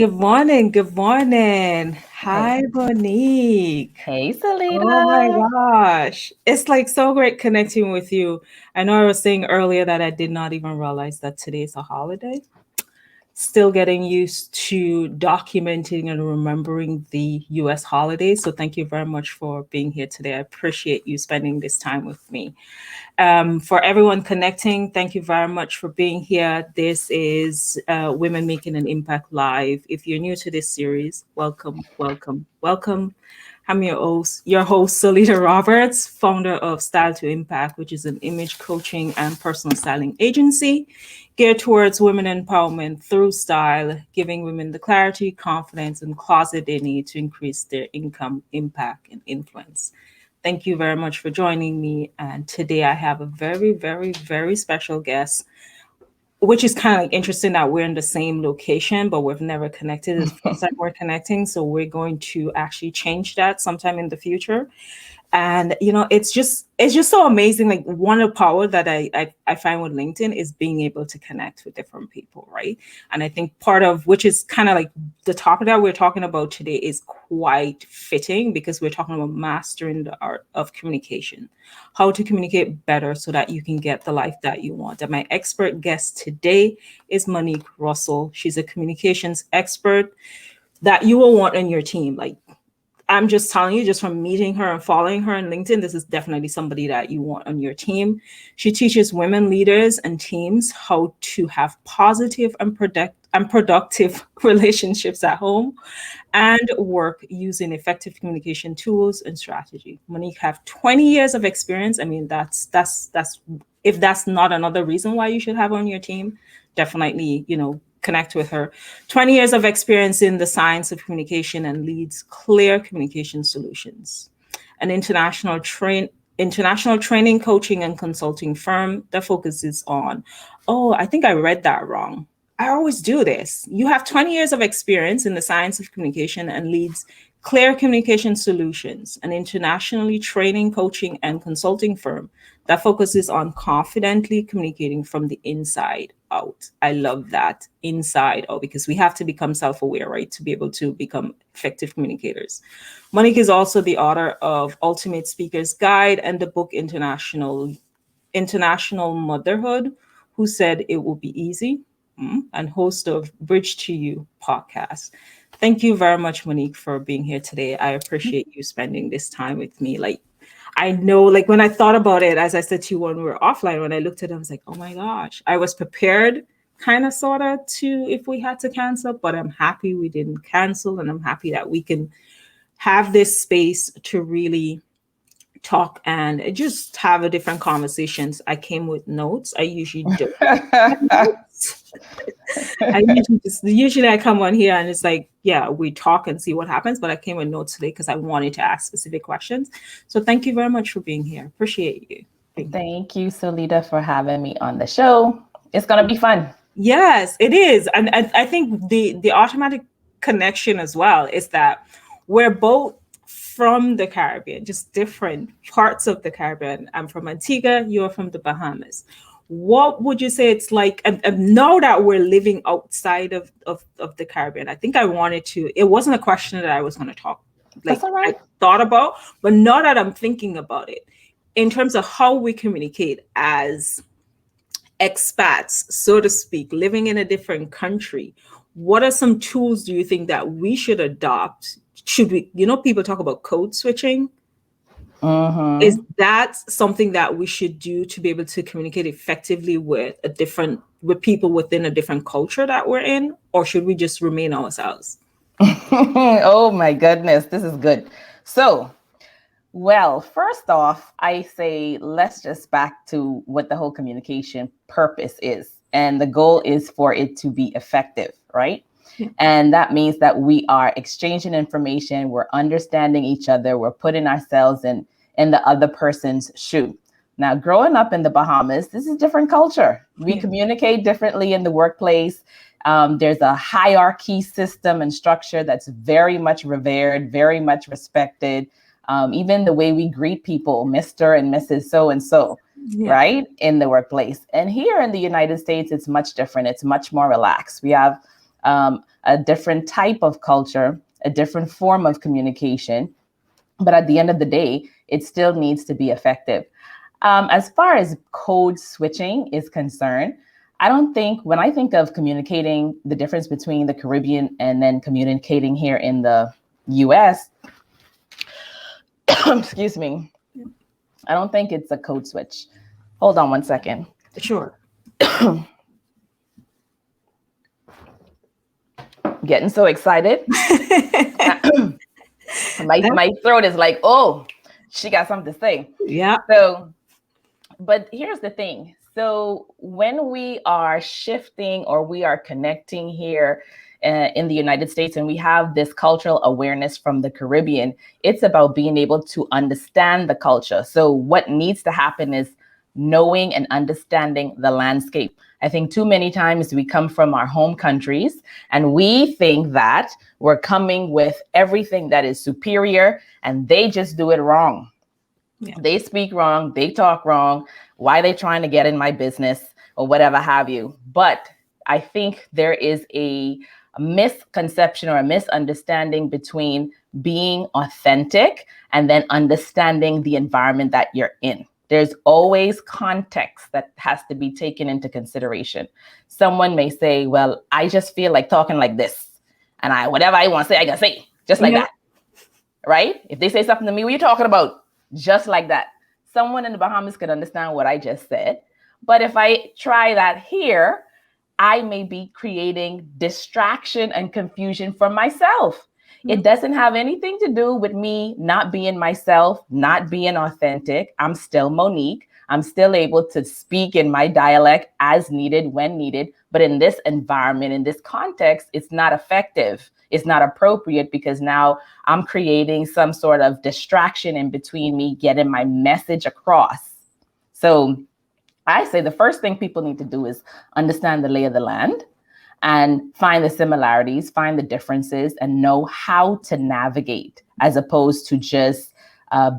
Good morning. Good morning. Hey, Hi, Monique. hey, Oh my Solita. gosh. It's like so great connecting with you. I know I was saying earlier that I did not even realize that today is a holiday. Still getting used to documenting and remembering the US holidays. So thank you very much for being here today. I appreciate you spending this time with me. For everyone connecting, thank you very much for being here. This is Women Making an Impact Live. If you're new to this series, welcome, welcome, welcome. I'm your host, Solita Roberts, founder of Style to Impact, which is an image coaching and personal styling agency geared towards women empowerment through style, giving women the clarity, confidence, and closet they need to increase their income, impact, and influence. Thank you very much for joining me. And today I have a very, very, very special guest, which is kind of like interesting that we're in the same location, but we've never connected. It's the first time we're connecting. So we're going to actually change that sometime in the future. And it's just so amazing. Like one of the power that I find with LinkedIn is being able to connect with different people, right? And I think part of which is kind of like the topic that we're talking about today is quite fitting because we're talking about mastering the art of communication, how to communicate better so that you can get the life that you want. And my expert guest today is Monique Russell. She's a communications expert that you will want on your team. Like I'm just telling you, just from meeting her and following her on LinkedIn, this is definitely somebody that you want on your team. She teaches women leaders and teams how to have positive and productive relationships at home and work using effective communication tools and strategy. Monique have 20 years of experience. I mean, that's if that's not another reason why you should have her on your team, definitely, connect with her. 20 years of experience in the science of communication and leads clear communication solutions. An international training, coaching, and consulting firm that focuses on, oh, I think I read that wrong. I always do this. You have 20 years of experience in the science of communication and leads clear communication solutions, an internationally training, coaching, and consulting firm that focuses on confidently communicating from the inside out. I love that inside out because we have to become self aware, right, to be able to become effective communicators. Monique is also the author of Ultimate Speaker's Guide and the book International Motherhood, Who Said It Would Be Easy, and host of Bridge to You podcast. Thank you very much, Monique, for being here today. I appreciate you spending this time with me. Like, I know, like, when I thought about it, as I said to you when we were offline, when I looked at it, I was like, oh my gosh, I was prepared, kind of, sort of, to if we had to cancel, but I'm happy we didn't cancel. And I'm happy that we can have this space to really talk and just have a different conversations. I came with notes. I usually don't. I usually I come on here and it's like, yeah, we talk and see what happens. But I came with notes today because I wanted to ask specific questions. So thank you very much for being here. Appreciate you being here. Thank you, Solita, for having me on the show. It's gonna be fun. Yes, it is. And I think the automatic connection as well is that we're both from the Caribbean, just different parts of the Caribbean. I'm from Antigua, you're from the Bahamas. What would you say it's like? And now that we're living outside of the Caribbean, I think I wanted to, it wasn't a question that I was going to talk, That's like all I right. thought about, but now that I'm thinking about it, in terms of how we communicate as expats, so to speak, living in a different country, what are some tools do you think that we should adopt? Should we, people talk about code switching. Is Mm-hmm. that something that we should do to be able to communicate effectively with people within a different culture that we're in? Or should we just remain ourselves? Oh my goodness, this is good. So, well, first off, I say let's just back to what the whole communication purpose is. And the goal is for it to be effective, right? Yeah. And that means that we are exchanging information, we're understanding each other, we're putting ourselves in the other person's shoe. Now, growing up in the Bahamas, this is a different culture. We Yeah. communicate differently in the workplace. There's a hierarchy system and structure that's very much revered, very much respected. Even the way we greet people, Mr. and Mrs. So and so, Yeah. right, in the workplace. And here in the United States, it's much different. It's much more relaxed. We have a different type of culture, a different form of communication. But at the end of the day, it still needs to be effective. As far as code switching is concerned, I don't think when I think of communicating the difference between the Caribbean and then communicating here in the US, excuse me, I don't think it's a code switch. Hold on one second. Sure. Getting so excited. my throat is like, oh, she got something to say. Yeah. So, but here's the thing. So when we are shifting or we are connecting here in the United States and we have this cultural awareness from the Caribbean, it's about being able to understand the culture. So what needs to happen is knowing and understanding the landscape. I think too many times we come from our home countries and we think that we're coming with everything that is superior and they just do it wrong. Yeah. They speak wrong, they talk wrong. Why are they trying to get in my business or whatever have you? But I think there is a misconception or a misunderstanding between being authentic and then understanding the environment that you're in. There's always context that has to be taken into consideration. Someone may say, well, I just feel like talking like this. And whatever I want to say, I can say, just like that. Right? If they say something to me, what are you talking about? Just like that. Someone in the Bahamas could understand what I just said. But if I try that here, I may be creating distraction and confusion for myself. It doesn't have anything to do with me not being myself, not being authentic. I'm still Monique. I'm still able to speak in my dialect as needed, when needed. But in this environment, in this context, it's not effective. It's not appropriate because now I'm creating some sort of distraction in between me getting my message across. So I say the first thing people need to do is understand the lay of the land and find the similarities, find the differences, and know how to navigate as opposed to just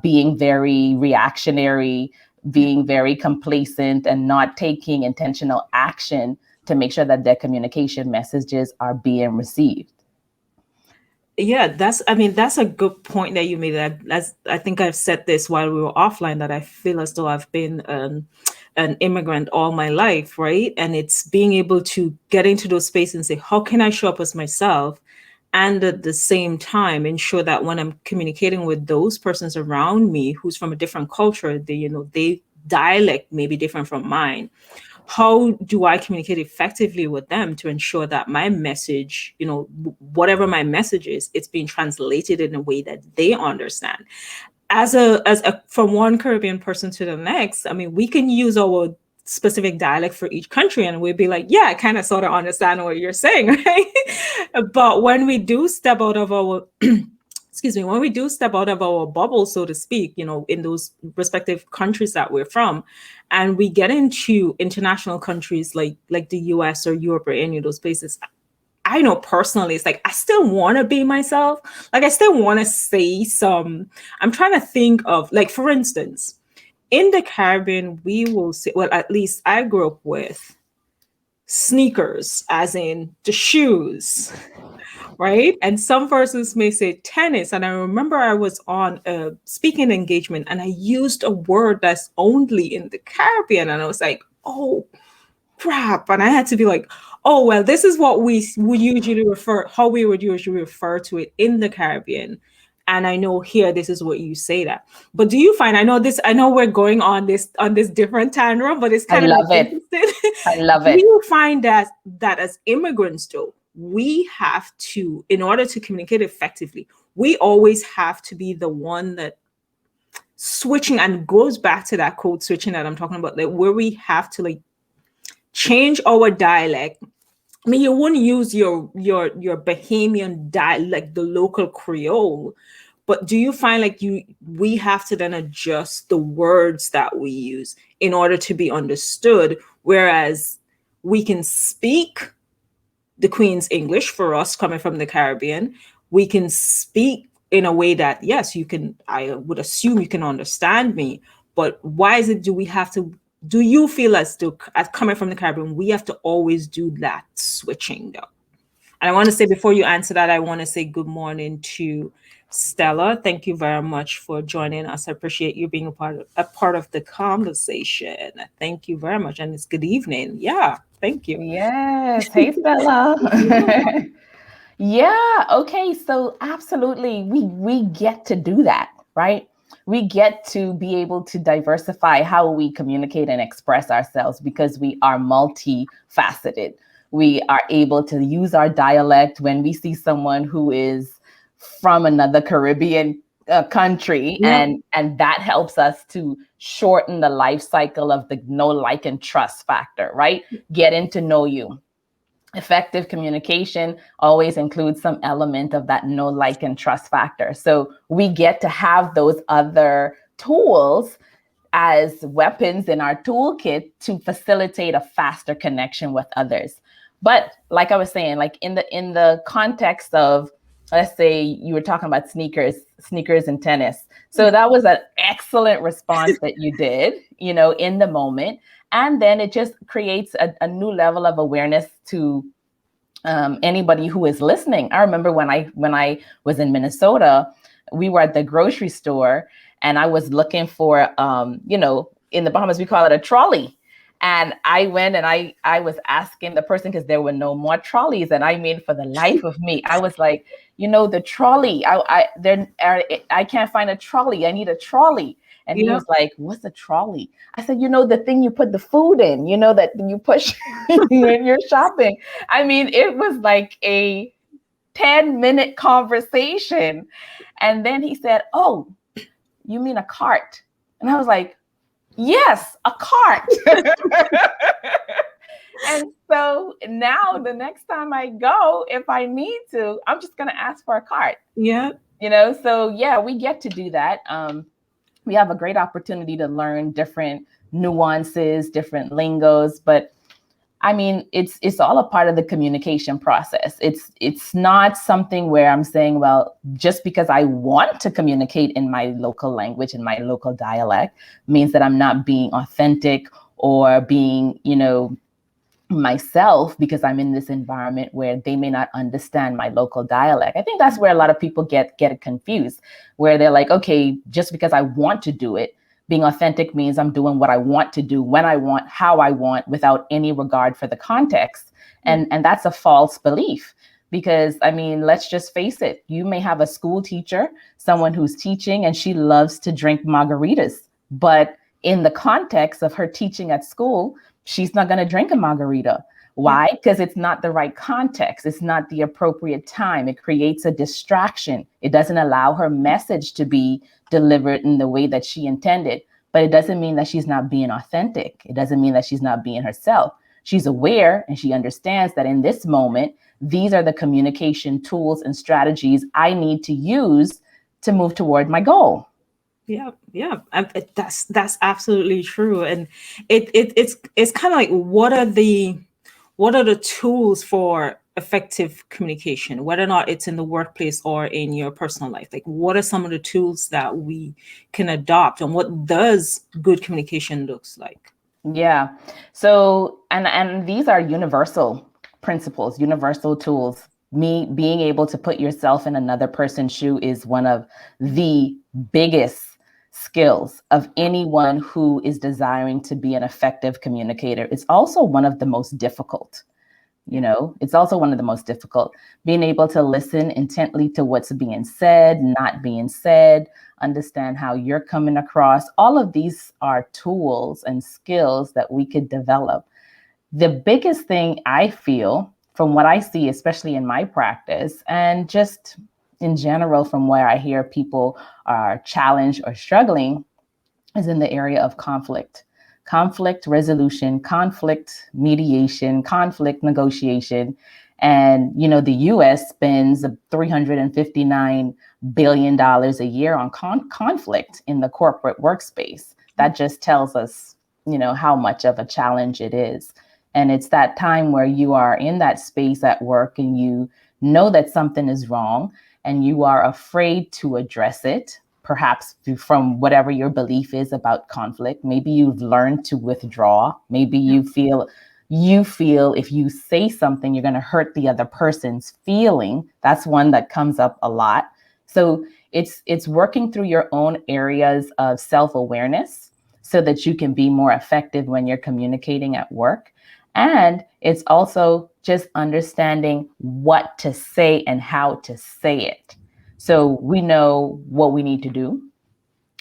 being very reactionary, being very complacent, and not taking intentional action to make sure that their communication messages are being received. Yeah, that's a good point that you made. I think I've said this while we were offline, that I feel as though I've been an immigrant all my life, right? And it's being able to get into those spaces and say, how can I show up as myself? And at the same time, ensure that when I'm communicating with those persons around me who's from a different culture, they dialect may be different from mine. How do I communicate effectively with them to ensure that my message, whatever my message is, it's being translated in a way that they understand? As a from one Caribbean person to the next, we can use our specific dialect for each country and we'd be like, yeah, I kind of sort of understand what you're saying, right? But when we do step out of our when we do step out of our bubble, so to speak, in those respective countries that we're from, and we get into international countries like the US or Europe or any of those places, I know personally, it's like, I still want to be myself. Like, I still want to say I'm trying to think of, like, for instance, in the Caribbean, we will say, well, at least I grew up with sneakers, as in the shoes, right? And some persons may say tennis. And I remember I was on a speaking engagement and I used a word that's only in the Caribbean. And I was like, oh, crap. And I had to be like, oh, well, this is what we usually how we would usually refer to it in the Caribbean. And I know here, this is what you say that. But do you find, I know we're going on this different tangent, but it's kind of interesting. I love it. Do you find that as immigrants, though, we have to, in order to communicate effectively, we always have to be the one that switching, and goes back to that code switching that I'm talking about, like, where we have to, like, change our dialect. You wouldn't use your Bahamian dialect, like the local Creole, but do you find like we have to then adjust the words that we use in order to be understood, whereas we can speak the Queen's English for us coming from the Caribbean, we can speak in a way that, yes, I would assume you can understand me, but why is it, do you feel as coming from the Caribbean, we have to always do that switching though? And I want to say, before you answer that, I want to say good morning to Stella. Thank you very much for joining us. I appreciate you being a part of the conversation. Thank you very much. And it's good evening. Yeah, thank you. Yes. Hey, Stella. Yeah, okay. So absolutely, we get to do that, right? We get to be able to diversify how we communicate and express ourselves because we are multifaceted. We are able to use our dialect when we see someone who is from another Caribbean country, Yep. and that helps us to shorten the life cycle of the know, like, and trust factor, right? Getting to know you. Effective communication always includes some element of that know, like, and trust factor. So we get to have those other tools as weapons in our toolkit to facilitate a faster connection with others. But like I was saying, like in the context of, let's say you were talking about sneakers and tennis. So Yeah. that was an excellent response that you did, in the moment. And then it just creates a new level of awareness to anybody who is listening. I remember when I was in Minnesota, we were at the grocery store, and I was looking for, in the Bahamas we call it a trolley. And I went and I was asking the person because there were no more trolleys, and I mean, for the life of me, I was like, the trolley. I can't find a trolley. I need a trolley. And he Yep. was like, "What's a trolley?" I said, the thing you put the food in, that you push when you're shopping. I mean, it was like a 10-minute conversation. And then he said, "Oh, you mean a cart?" And I was like, "Yes, a cart." And so now the next time I go, if I need to, I'm just going to ask for a cart. Yep. So yeah, we get to do that. We have a great opportunity to learn different nuances, different lingos, but I mean, it's all a part of the communication process. It's not something where I'm saying, well, just because I want to communicate in my local language, in my local dialect, means that I'm not being authentic or being, myself, because I'm in this environment where they may not understand my local dialect. I think that's where a lot of people get it confused, where they're like, okay, just because I want to do it, being authentic means I'm doing what I want to do, when I want, how I want, without any regard for the context. And that's a false belief. Because I mean, let's just face it, you may have a school teacher, someone who's teaching, and she loves to drink margaritas, but in the context of her teaching at school, she's not going to drink a margarita. Yep. Why? Because it's not the right context. It's not the appropriate time. It creates a distraction. It doesn't allow her message to be delivered in the way that she intended. But it doesn't mean that she's not being authentic. It doesn't mean that she's not being herself. She's aware and she understands that in this moment, these are the communication tools and strategies I need to use to move toward my goal. Yeah, yeah, that's absolutely true, and it's kind of like, what are the tools for effective communication, whether or not it's in the workplace or in your personal life? Like, what are some of the tools that we can adopt, and what does good communication looks like? Yeah. So, and these are universal principles, universal tools. Me being able to put yourself in another person's shoe is one of the biggest skills of anyone who is desiring to be an effective communicator. It's also one of the most difficult. It's also one of the most difficult. Being able to listen intently to what's being said, not being said, understand how you're coming across. All of these are tools and skills that we could develop. The biggest thing I feel from what I see, especially in my practice, and just in general from where I hear people are challenged or struggling, is in the area of conflict resolution, conflict mediation, conflict negotiation. And, the US spends $359 billion a year on conflict in the corporate workspace. That just tells us, how much of a challenge it is. And it's that time where you are in that space at work and you know that something is wrong and you are afraid to address it, perhaps from whatever your belief is about conflict. Maybe you've learned to withdraw. Maybe Yeah. you feel, you feel if you say something, you're going to hurt the other person's feeling. That's one that comes up a lot. So it's working through your own areas of self-awareness so that you can be more effective when you're communicating at work. And it's also just understanding what to say and how to say it. So we know what we need to do,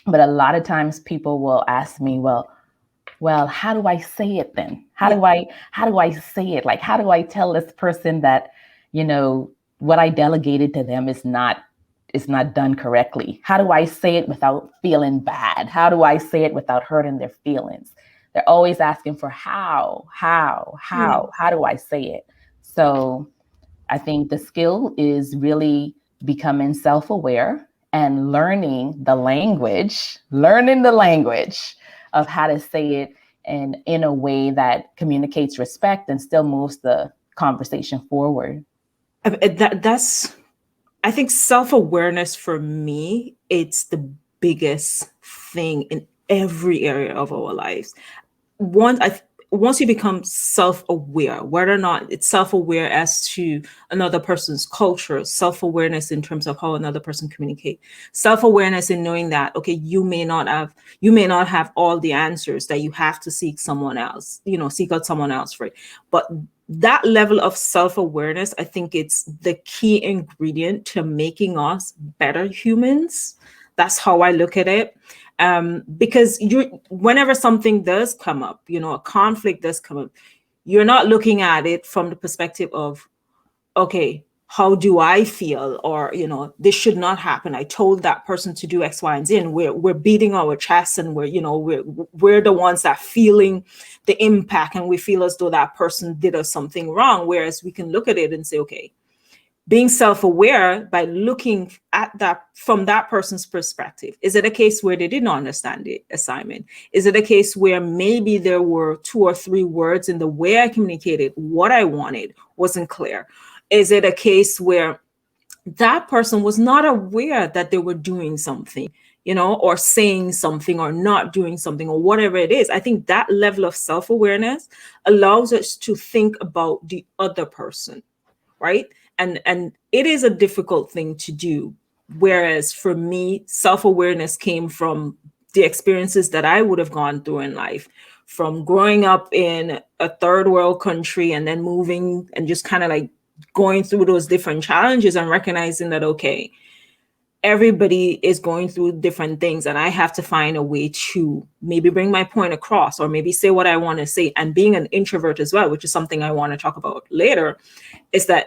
but a lot of times people will ask me, well, how do I say it then? How do I say it? Like, how do I tell this person that, what I delegated to them is not done correctly? How do I say it without feeling bad? How do I say it without hurting their feelings? They're always asking for how do I say it? So I think the skill is really becoming self-aware and learning the language of how to say it and in a way that communicates respect and still moves the conversation forward. That's, I think self-awareness for me, it's the biggest thing in every area of our lives. Once you become self-aware, whether or not it's self-aware as to another person's culture, self-awareness in terms of how another person communicates, self-awareness in knowing that, okay, you may not have all the answers, that you have to seek someone else, seek out someone else for it. But that level of self-awareness, I think it's the key ingredient to making us better humans. That's how I look at it. Because whenever something does come up, a conflict does come up, you're not looking at it from the perspective of, okay, how do I feel? Or, this should not happen. I told that person to do X, Y, and Z. And we're beating our chests, and we're the ones that feeling the impact, and we feel as though that person did us something wrong. Whereas we can look at it and say, okay, being self-aware by looking at that from that person's perspective. Is it a case where they did not understand the assignment? Is it a case where maybe there were 2 or 3 words in the way I communicated what I wanted wasn't clear? Is it a case where that person was not aware that they were doing something, or saying something or not doing something or whatever it is? I think that level of self-awareness allows us to think about the other person, right? And it is a difficult thing to do. Whereas for me, self-awareness came from the experiences that I would have gone through in life, from growing up in a third world country and then moving and just kind of like going through those different challenges and recognizing that, okay, everybody is going through different things, and I have to find a way to maybe bring my point across or maybe say what I want to say. And being an introvert as well, which is something I want to talk about later, is that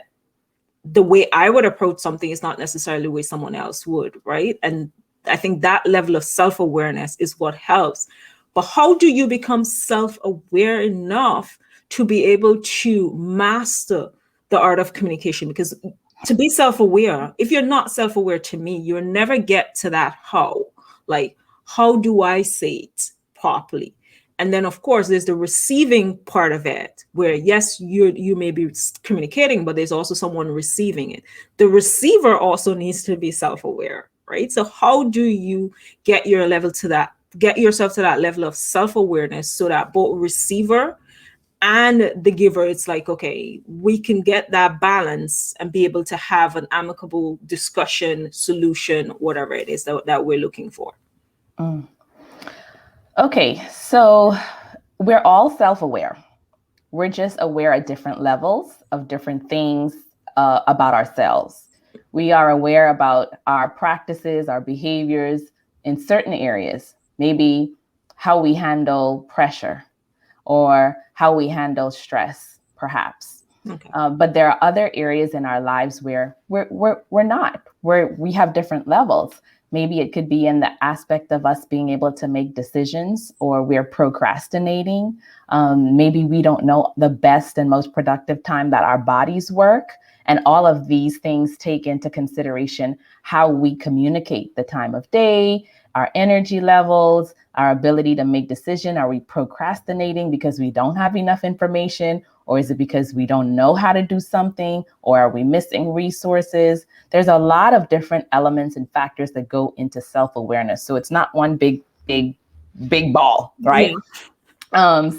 the way I would approach something is not necessarily the way someone else would, right? And I think that level of self-awareness is what helps. But how do you become self-aware enough to be able to master the art of communication? Because to be self-aware, if you're not self-aware, to me, you'll never get to that how. Like, how do I say it properly? And then, of course, there's the receiving part of it, where yes, you may be communicating, but there's also someone receiving it. The receiver also needs to be self-aware, right? So how do you get yourself to that level of self-awareness so that both receiver and the giver, it's like, okay, we can get that balance and be able to have an amicable discussion, solution, whatever it is that we're looking for. Okay, so we're all self-aware. We're just aware at different levels of different things about ourselves. We are aware about our practices, our behaviors in certain areas, maybe how we handle pressure or how we handle stress, perhaps. Okay. But there are other areas in our lives where we're not, where we have different levels. Maybe it could be in the aspect of us being able to make decisions, or we're procrastinating. Maybe we don't know the best and most productive time that our bodies work. And all of these things take into consideration how we communicate the time of day, our energy levels, our ability to make decisions. Are we procrastinating because we don't have enough information? Or is it because we don't know how to do something? Or are we missing resources? There's a lot of different elements and factors that go into self-awareness. So it's not one big ball, right? Yeah.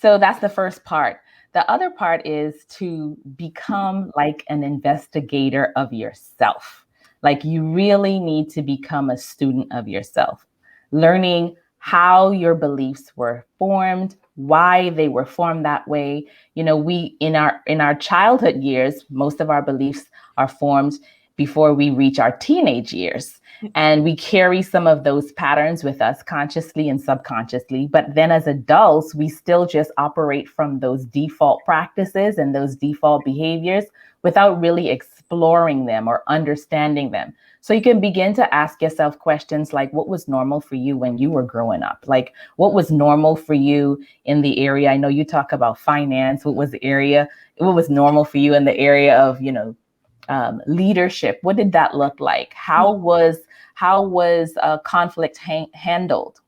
So that's the first part. The other part is to become like an investigator of yourself. Like you really need to become a student of yourself, learning how your beliefs were formed, why they were formed that way. You know, we in our childhood years, most of our beliefs are formed before we reach our teenage years. And we carry some of those patterns with us consciously and subconsciously. But then as adults, we still just operate from those default practices and those default behaviors without really exploring them or understanding them. So you can begin to ask yourself questions like, what was normal for you when you were growing up? Like, what was normal for you in the area? I know you talk about finance. What was normal for you in the area of, leadership? What did that look like? How was conflict handled?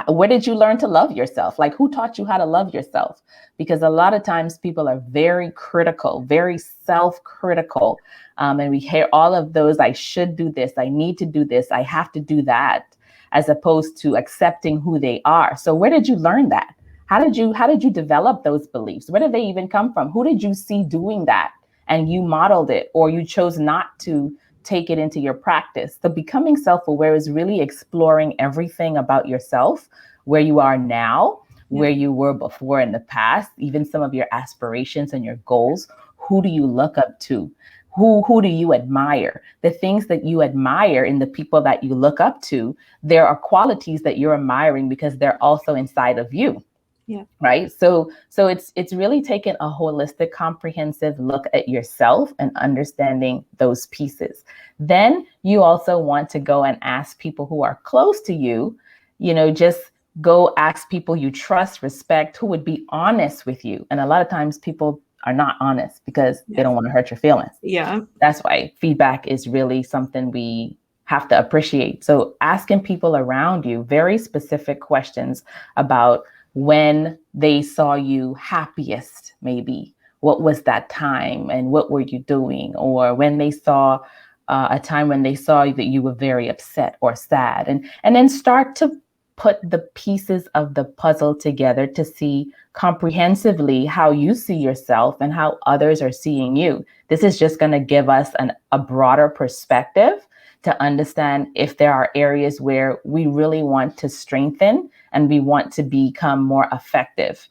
Where did you learn to love yourself? Like, who taught you how to love yourself? Because a lot of times people are very critical, very self-critical, and we hear all of those: I should do this, I need to do this, I have to do that, as opposed to accepting who they are. So where did you learn that? How did you develop those beliefs? Where did they even come from? Who did you see doing that and you modeled it, or you chose not to take it into your practice? So becoming self-aware is really exploring everything about yourself, where you are now, where you were before in the past, even some of your aspirations and your goals. Who do you look up to? Who do you admire? The things that you admire in the people that you look up to, there are qualities that you're admiring because they're also inside of you. Yeah. Right. So it's really taking a holistic, comprehensive look at yourself and understanding those pieces. Then you also want to go and ask people who are close to you, just go ask people you trust, respect, who would be honest with you. And a lot of times people are not honest because they don't want to hurt your feelings. Yeah. That's why feedback is really something we have to appreciate. So asking people around you very specific questions about when they saw you happiest, maybe. What was that time and what were you doing? Or when they saw a time when they saw that you were very upset or sad. And then start to put the pieces of the puzzle together to see comprehensively how you see yourself and how others are seeing you. This is just going to give us a broader perspective to understand if there are areas where we really want to strengthen and we want to become more effective.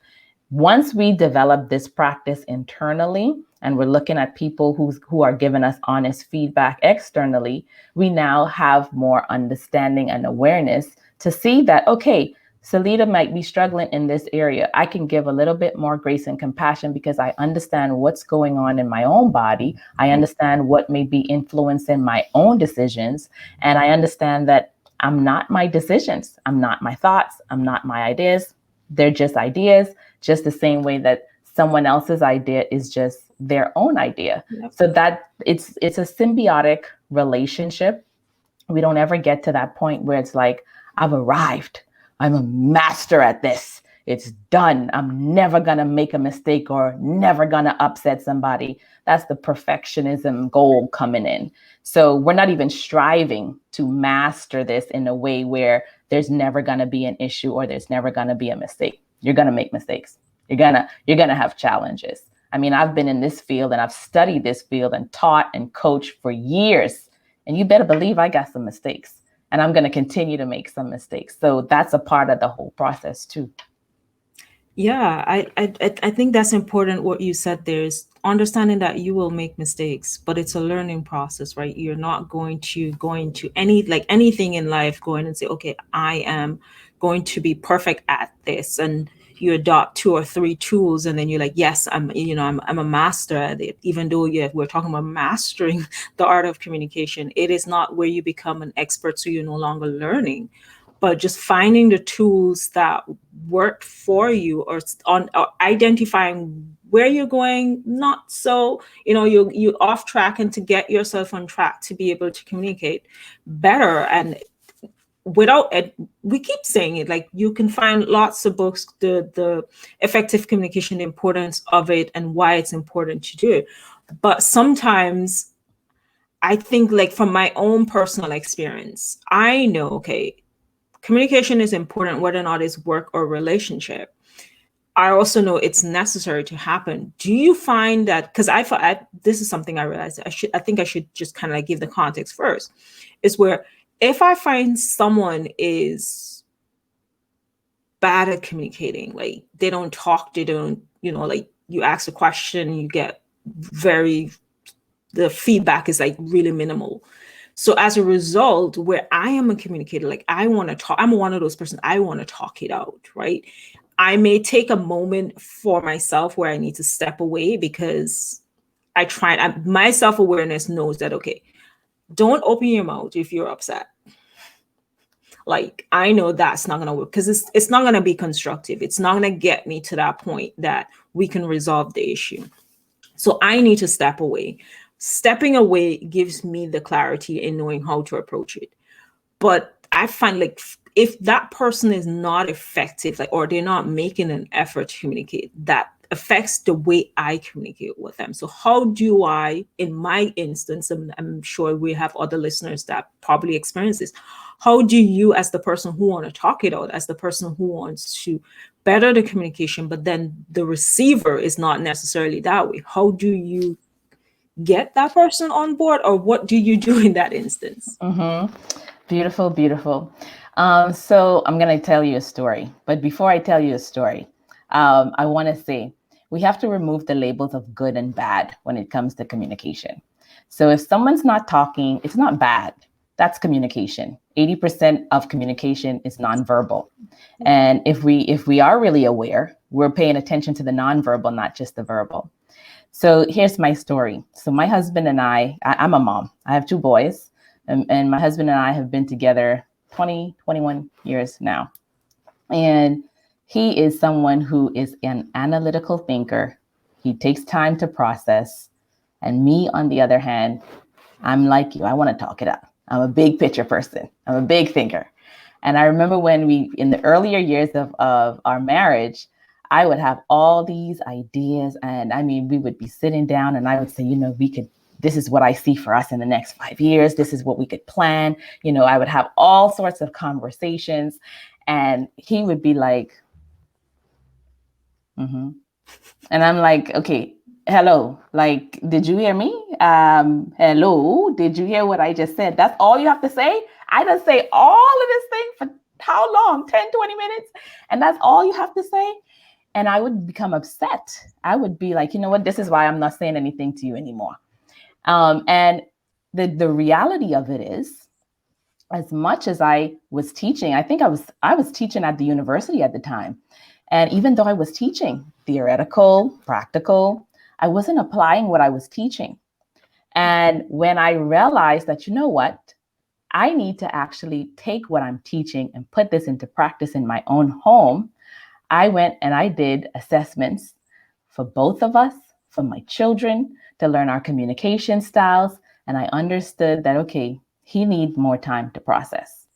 Once we develop this practice internally and we're looking at people who are giving us honest feedback externally, we now have more understanding and awareness to see that, okay, Solita might be struggling in this area. I can give a little bit more grace and compassion because I understand what's going on in my own body. I understand what may be influencing my own decisions. And I understand that I'm not my decisions. I'm not my thoughts. I'm not my ideas. They're just ideas, just the same way that someone else's idea is just their own idea. Yep. So that it's a symbiotic relationship. We don't ever get to that point where it's like, I've arrived. I'm a master at this. It's done. I'm never going to make a mistake or never going to upset somebody. That's the perfectionism goal coming in. So we're not even striving to master this in a way where there's never going to be an issue or there's never going to be a mistake. You're going to make mistakes. You're going to have challenges. I mean, I've been in this field and I've studied this field and taught and coached for years. And you better believe I got some mistakes. And I'm going to continue to make some mistakes. So that's a part of the whole process too. Yeah, I think that's important. What you said there is understanding that you will make mistakes, but it's a learning process, right? You're not going to anything in life going and say, okay, I am going to be perfect at this, and you adopt two or three tools, and then you're like, yes, I'm a master at it. Even though we're talking about mastering the art of communication, it is not where you become an expert, so you're no longer learning, but just finding the tools that work for you, or identifying where you're going, not so you off track, and to get yourself on track to be able to communicate better. And without it, we keep saying it, like, you can find lots of books, the effective communication, the importance of it and why it's important to do it. But sometimes I think, like, from my own personal experience, I know, okay, communication is important whether or not it's work or relationship. I also know it's necessary to happen. Do you find that, because this is something I realized I think I should just kind of like give the context first, is where if I find someone is bad at communicating, like they don't talk, they don't, like you ask a question, you get the feedback is like really minimal. So as a result, where I am a communicator, like I want to talk, I'm one of those persons, I want to talk it out, right? I may take a moment for myself where I need to step away because my self-awareness knows that, okay, don't open your mouth if you're upset. Like, I know that's not going to work because it's not going to be constructive. It's not going to get me to that point that we can resolve the issue. So I need to step away. Stepping away gives me the clarity in knowing how to approach it. But I find like if that person is not effective, like, or they're not making an effort to communicate, that affects the way I communicate with them. So how do I, in my instance, and I'm sure we have other listeners that probably experience this, how do you, as the person who want to talk it out, as the person who wants to better the communication, but then the receiver is not necessarily that way, how do you get that person on board, or what do you do in that instance? Mm-hmm. Beautiful, beautiful. So I'm going to tell you a story. But before I tell you a story, I want to say we have to remove the labels of good and bad when it comes to communication. So if someone's not talking, it's not bad. That's communication. 80% of communication is nonverbal. And if we are really aware, we're paying attention to the nonverbal, not just the verbal. So here's my story. So my husband and I'm a mom. I have two boys, and my husband and I have been together 21 years now. And he is someone who is an analytical thinker. He takes time to process. And me, on the other hand, I'm like you. I want to talk it up. I'm a big picture person. I'm a big thinker. And I remember when in the earlier years of our marriage, I would have all these ideas. And I mean, we would be sitting down and I would say, this is what I see for us in the next 5 years. This is what we could plan. I would have all sorts of conversations. And he would be like, mm-hmm. And I'm like, okay, hello, like, did you hear me? Hello, did you hear what I just said? That's all you have to say? I just say all of this thing for how long? 10, 20 minutes? And that's all you have to say? And I would become upset. I would be like, you know what? This is why I'm not saying anything to you anymore. And the reality of it is, as much as I was teaching, I think I was teaching at the university at the time. And even though I was teaching theoretical, practical, I wasn't applying what I was teaching. And when I realized that, you know what, I need to actually take what I'm teaching and put this into practice in my own home, I went and I did assessments for both of us, for my children, to learn our communication styles. And I understood that, okay, he needs more time to process.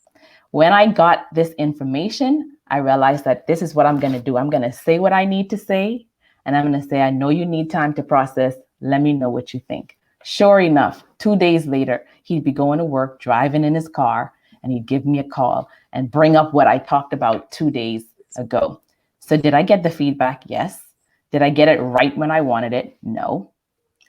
When I got this information, I realized that this is what I'm going to do. I'm going to say what I need to say. And I'm going to say, I know you need time to process. Let me know what you think. Sure enough, 2 days later, he'd be going to work, driving in his car, and he'd give me a call and bring up what I talked about 2 days ago. So did I get the feedback? Yes. Did I get it right when I wanted it? No.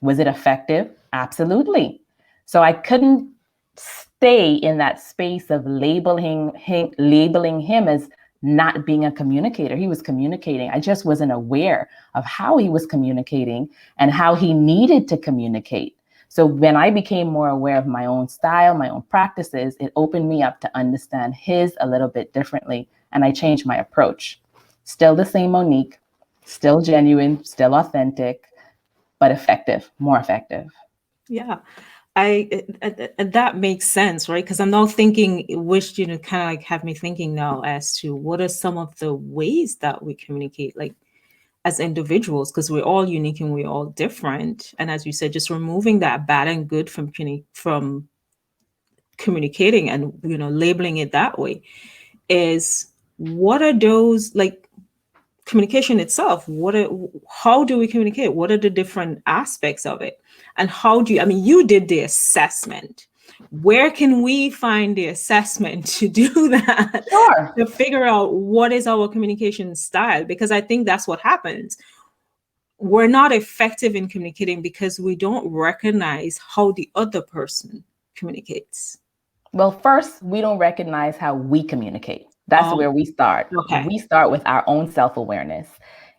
Was it effective? Absolutely. So I couldn't stay in that space of labeling him as not being a communicator. He was communicating. I just wasn't aware of how he was communicating and how he needed to communicate. So when I became more aware of my own style, my own practices, it opened me up to understand his a little bit differently. And I changed my approach. Still the same Monique, still genuine, still authentic, but effective, more effective. Yeah. That makes sense, right? Because I'm now thinking, which kind of like have me thinking now as to what are some of the ways that we communicate, like as individuals, because we're all unique and we're all different. And as you said, just removing that bad and good from communicating and labeling it that way is, what are those, like, communication itself, how do we communicate? What are the different aspects of it? And how do you, I mean, you did the assessment. Where can we find the assessment to do that? Sure. To figure out what is our communication style? Because I think that's what happens. We're not effective in communicating because we don't recognize how the other person communicates. Well, first, we don't recognize how we communicate. That's Oh, where we start. okay. We start with our own self awareness.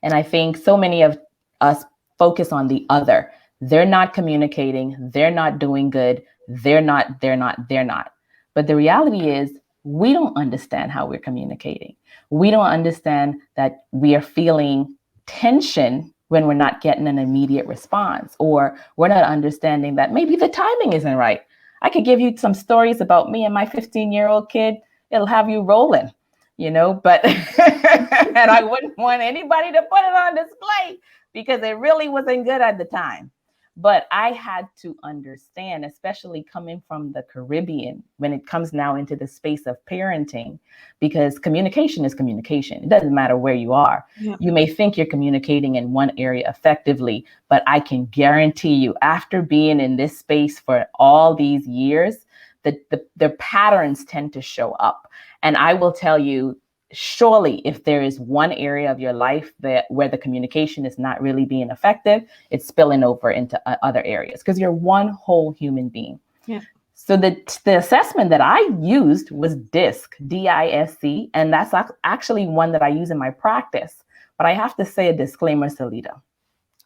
And I think so many of us focus on the other. They're not communicating. They're not doing good. They're not. But the reality is, we don't understand how we're communicating. We don't understand that we are feeling tension when we're not getting an immediate response, or we're not understanding that maybe the timing isn't right. I could give you some stories about me and my 15-year-old kid. It'll have you rolling, but and I wouldn't want anybody to put it on display because it really wasn't good at the time. But I had to understand, especially coming from the Caribbean, when it comes now into the space of parenting, because communication is communication. It doesn't matter where you are. Yeah. You may think you're communicating in one area effectively, but I can guarantee you, after being in this space for all these years, the patterns tend to show up. And I will tell you, surely if there is one area of your life where the communication is not really being effective, it's spilling over into other areas because you're one whole human being. Yeah. So the assessment that I used was DISC, DISC, and that's actually one that I use in my practice. But I have to say a disclaimer, Solita.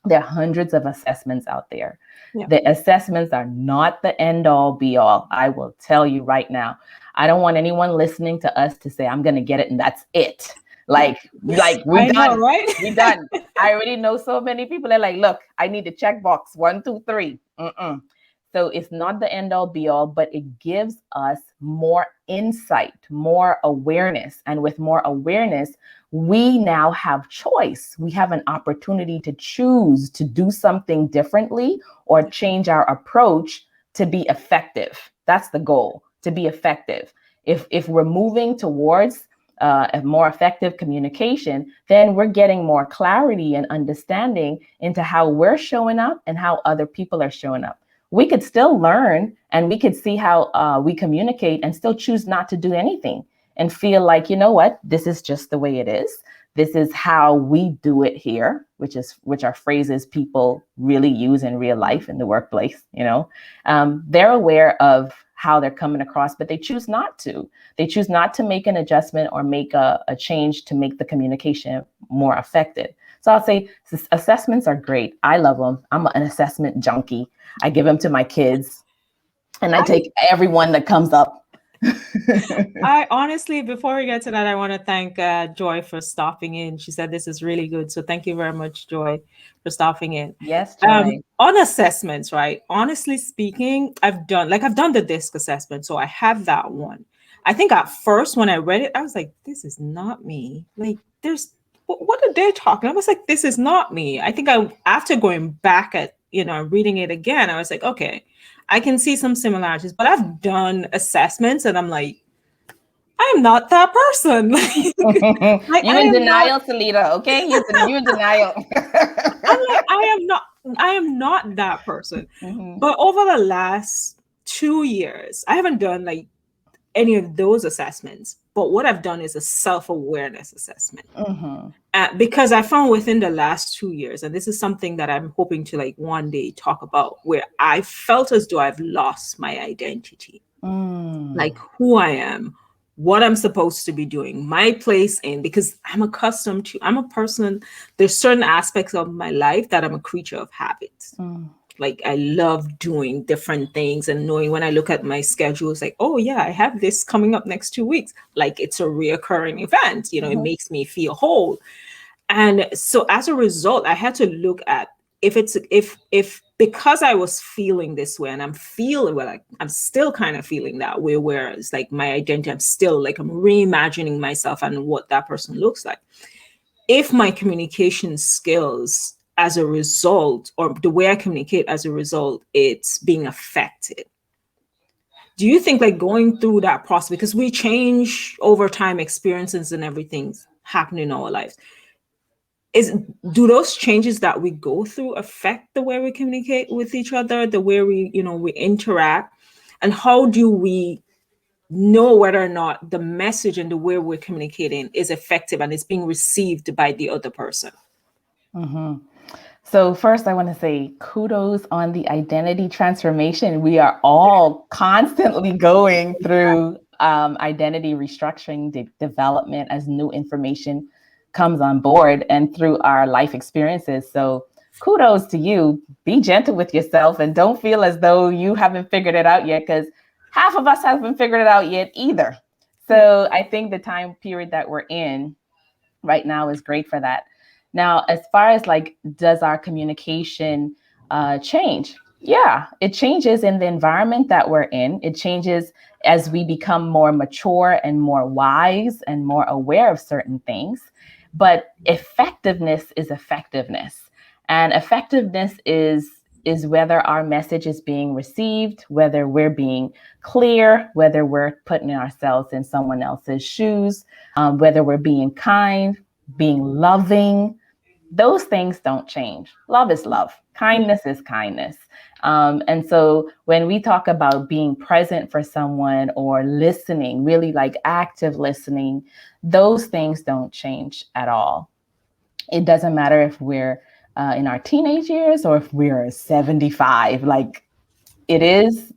There are hundreds of assessments out there. Yeah. The assessments are not the end all be all. I will tell you right now. I don't want anyone listening to us to say, I'm going to get it and that's it. Like we done, know, right? We done. I already know so many people. They're like, look, I need to check box 1, 2, 3. So it's not the end all be all, but it gives us more insight, more awareness. And with more awareness, we now have choice. We have an opportunity to choose to do something differently or change our approach to be effective. That's the goal, to be effective. If we're moving towards a more effective communication, then we're getting more clarity and understanding into how we're showing up and how other people are showing up. We could still learn and we could see how we communicate and still choose not to do anything and feel like, you know what, this is just the way it is. This is how we do it here, which are phrases people really use in real life in the workplace. They're aware of how they're coming across, but they choose not to. They choose not to make an adjustment or make a change to make the communication more effective. So I'll say assessments are great. I love them. I'm an assessment junkie. I give them to my kids and I take everyone that comes up. I honestly, before we get to that, I want to thank Joy for stopping in. She said this is really good. So thank you very much, Joy, for stopping in. Yes, Joy. On assessments, right? Honestly speaking, I've done the DISC assessment. So I have that one. I think at first when I read it, I was like, this is not me. Like, what are they talking? I was like, this is not me. I think after going back at, reading it again, I was like, okay, I can see some similarities, but I've done assessments and I'm like, I'm not that person. You're in denial, Solita, okay? You're in denial. I'm like, I am not that person. Mm-hmm. But over the last 2 years, I haven't done like any of those assessments. But what I've done is a self-awareness assessment. Mm-hmm. Because I found within the last 2 years, and this is something that I'm hoping to like one day talk about, where I felt as though I've lost my identity, like who I am, what I'm supposed to be doing, my place in, because I'm a person, there's certain aspects of my life that I'm a creature of habits. Like I love doing different things and knowing when I look at my schedule, it's like, oh yeah, I have this coming up next 2 weeks. Like it's a reoccurring event, It makes me feel whole. And so as a result, I had to look at if because I was feeling this way and I'm still kind of feeling that way, where it's like my identity, I'm reimagining myself and what that person looks like. If my communication skills as a result, or the way I communicate as a result, it's being affected. Do you think like going through that process, because we change over time, experiences and everything's happening in our lives, do those changes that we go through affect the way we communicate with each other, the way we interact? And how do we know whether or not the message and the way we're communicating is effective and is being received by the other person? Mm-hmm. So first, I want to say kudos on the identity transformation. We are all constantly going through identity restructuring, development as new information comes on board and through our life experiences. So kudos to you. Be gentle with yourself and don't feel as though you haven't figured it out yet, because half of us haven't figured it out yet either. So I think the time period that we're in right now is great for that. Now, as far as like, does our communication change? Yeah, it changes in the environment that we're in. It changes as we become more mature and more wise and more aware of certain things. But effectiveness is effectiveness. And effectiveness is whether our message is being received, whether we're being clear, whether we're putting ourselves in someone else's shoes, whether we're being kind, being loving. Those things don't change. Love is love. Kindness is kindness. And so when we talk about being present for someone or listening, really like active listening, those things don't change at all. It doesn't matter if we're in our teenage years or if we're 75. Like, it is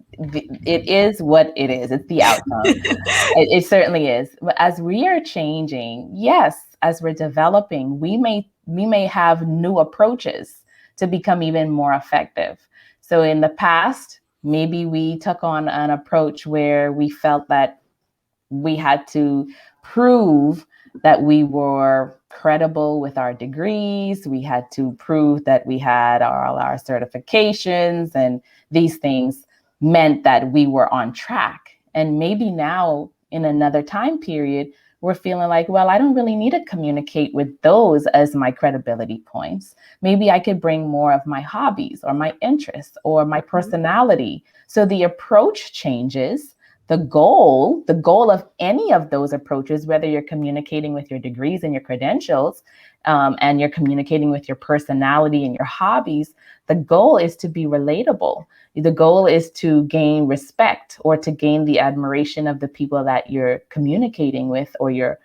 what it is. It's the outcome. It certainly is. But as we are changing, yes, as we're developing, we may have new approaches to become even more effective. So in the past, maybe we took on an approach where we felt that we had to prove that we were credible with our degrees. We had to prove that we had all our certifications, and these things meant that we were on track. And maybe now in another time period, we're feeling like, well, I don't really need to communicate with those as my credibility points. Maybe I could bring more of my hobbies or my interests or my personality. So the approach changes. The goal of any of those approaches, whether you're communicating with your degrees and your credentials, and you're communicating with your personality and your hobbies, the goal is to be relatable. The goal is to gain respect or to gain the admiration of the people that you're communicating with or your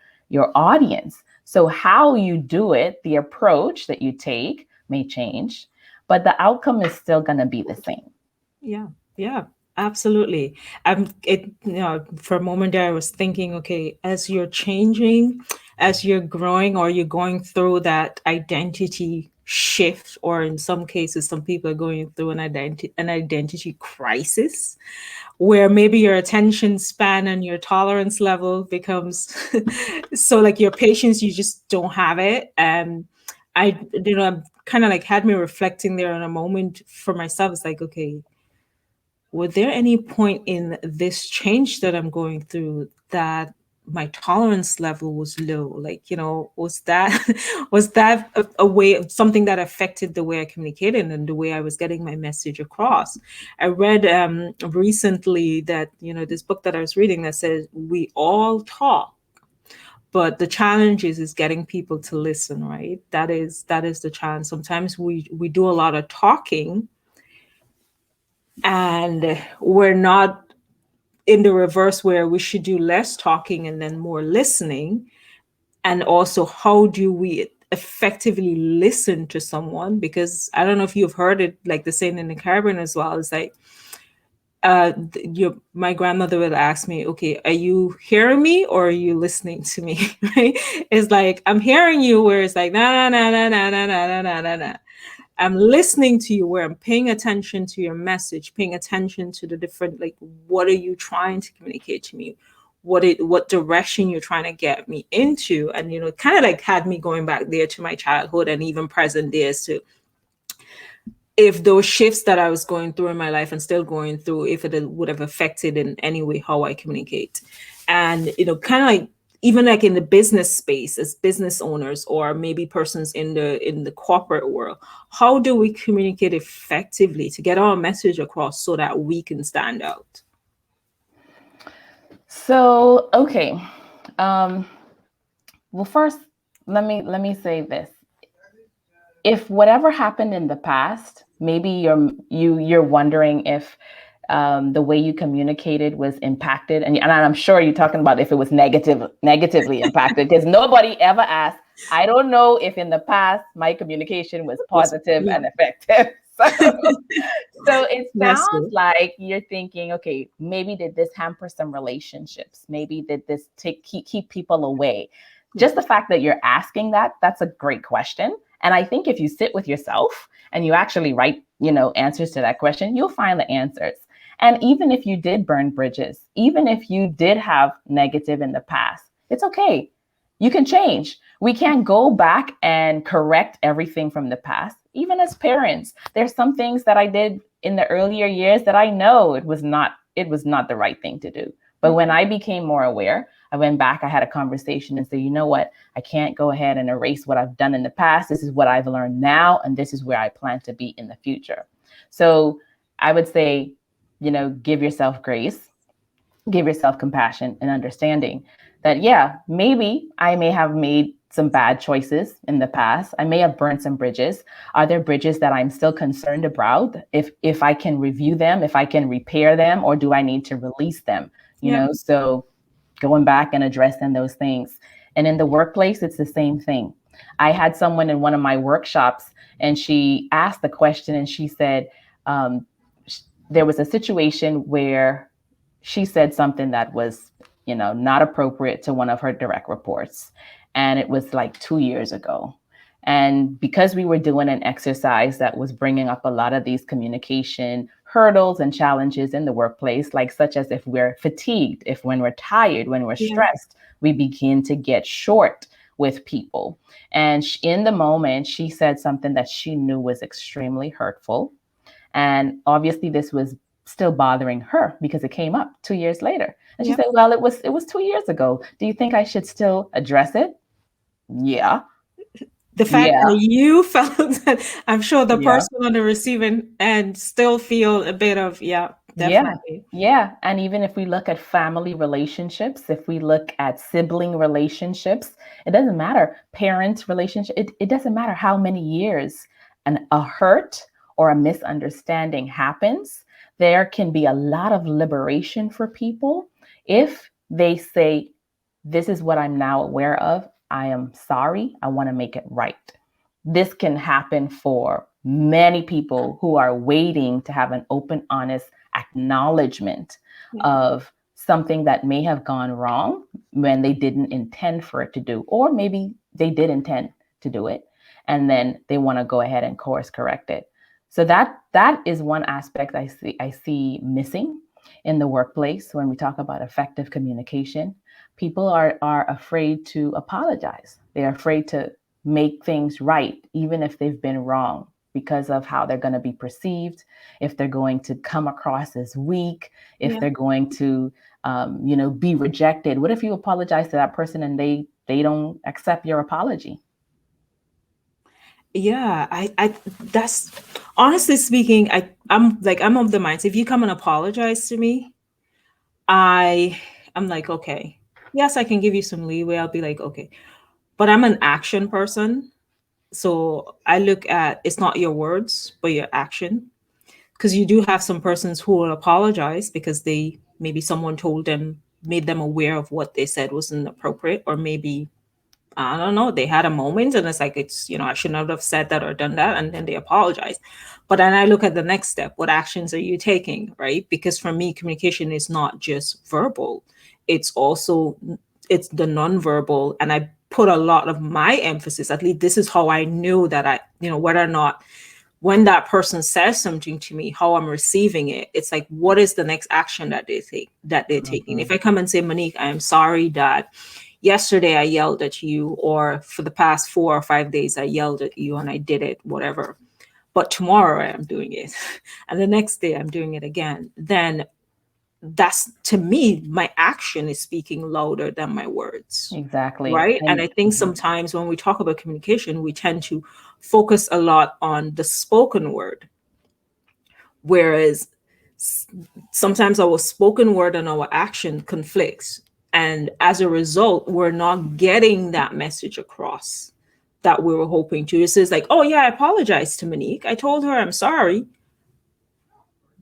audience. So how you do it, the approach that you take may change, but the outcome is still going to be the same. Yeah, yeah, absolutely. For a moment there, I was thinking, okay, as you're changing, as you're growing, or you're going through that identity shift, or in some cases, some people are going through an identity crisis, where maybe your attention span and your tolerance level becomes so like your patience, you just don't have it. And I'm kind of like had me reflecting there in a moment for myself. It's like, okay, were there any point in this change that I'm going through that my tolerance level was low? Like, was that was that a way of something that affected the way I communicated and the way I was getting my message across? I read recently that, this book that I was reading that says we all talk, but the challenge is getting people to listen, right? That is the challenge. Sometimes we do a lot of talking and we're not in the reverse, where we should do less talking and then more listening. And also, how do we effectively listen to someone? Because I don't know if you've heard it, like the saying in the Caribbean as well. It's like, my grandmother would ask me, okay, are you hearing me or are you listening to me? Right? It's like, I'm hearing you, where it's like, na na na na na na na na na na. I'm listening to you, where I'm paying attention to your message, paying attention to the different, like, what are you trying to communicate to me? What direction you're trying to get me into? And, it kind of like had me going back there to my childhood and even present day, as to if those shifts that I was going through in my life and still going through, if it would have affected in any way how I communicate. And, kind of like, even like in the business space, as business owners, or maybe persons in the corporate world, how do we communicate effectively to get our message across so that we can stand out? So, okay. Well, first, let me say this. If whatever happened in the past, maybe you're wondering if the way you communicated was impacted, and I'm sure you're talking about if it was negatively impacted, because nobody ever asked. I don't know if in the past my communication was positive Yeah. and effective. So it That's sounds good. like you're thinking, okay, maybe did this hamper some relationships? Maybe did this keep people away? Yeah. Just the fact that you're asking that, that's a great question. And I think if you sit with yourself and you actually write, answers to that question, you'll find the answers. And even if you did burn bridges, even if you did have negative in the past, it's okay. You can change. We can't go back and correct everything from the past. Even as parents, there's some things that I did in the earlier years that I know it was not the right thing to do. But when I became more aware, I went back, I had a conversation and said, you know what? I can't go ahead and erase what I've done in the past. This is what I've learned now, and this is where I plan to be in the future. So I would say, give yourself grace, give yourself compassion and understanding that, yeah, maybe I may have made some bad choices in the past. I may have burned some bridges. Are there bridges that I'm still concerned about? If I can review them, if I can repair them, or do I need to release them? Yeah. So going back and addressing those things. And in the workplace, it's the same thing. I had someone in one of my workshops, and she asked the question, and she said, there was a situation where she said something that was, not appropriate to one of her direct reports. And it was like 2 years ago. And because we were doing an exercise that was bringing up a lot of these communication hurdles and challenges in the workplace, like such as if we're fatigued, if when we're tired, when we're Yeah. stressed, we begin to get short with people. And in the moment, she said something that she knew was extremely hurtful. And obviously this was still bothering her because it came up 2 years later. And she Yeah. said, well, it was 2 years ago. Do you think I should still address it? Yeah. The fact Yeah. that you felt that, I'm sure the Yeah. person on the receiving end still feel a bit of, yeah, Yeah. definitely. Yeah. And even if we look at family relationships, if we look at sibling relationships, it doesn't matter. Parent relationship, it doesn't matter how many years a hurt or a misunderstanding happens. There can be a lot of liberation for people if they say, this is what I'm now aware of. I am sorry. I want to make it right. This can happen for many people who are waiting to have an open, honest acknowledgement Yeah. of something that may have gone wrong when they didn't intend for it to do, or maybe they did intend to do it, and then they want to go ahead and course correct it. So that is one aspect I see missing in the workplace when we talk about effective communication. People are afraid to apologize. They're afraid to make things right, even if they've been wrong, because of how they're going to be perceived, if they're going to come across as weak, if Yeah. they're going to, be rejected. What if you apologize to that person and they don't accept your apology? Yeah. I that's honestly speaking, I'm of the mindset, if you come and apologize to me, I I'm like, okay, yes, I can give you some leeway. I'll be like, okay. But I'm an action person. So I look at, it's not your words, but your action. Because you do have some persons who will apologize because they, maybe someone told them, made them aware of what they said wasn't appropriate, or maybe, I don't know, they had a moment and it's like, it's, I should not have said that or done that. And then they apologize. But then I look at the next step. What actions are you taking? Right. Because for me, communication is not just verbal, it's also, it's the nonverbal. And I put a lot of my emphasis, at least this is how I knew that whether or not, when that person says something to me, how I'm receiving it, it's like, what is the next action that they're taking? If Mhm. I come and say, Monique, I am sorry that yesterday I yelled at you, or for the past 4 or 5 days I yelled at you and I did it, whatever. But tomorrow I am doing it, and the next day I'm doing it again. Then that's, to me, my action is speaking louder than my words. Exactly. Right. And And I think sometimes when we talk about communication, we tend to focus a lot on the spoken word, whereas sometimes our spoken word and our action conflicts. And as a result, we're not getting that message across that we were hoping to. It's just like, oh, yeah, I apologized to Monique. I told her I'm sorry.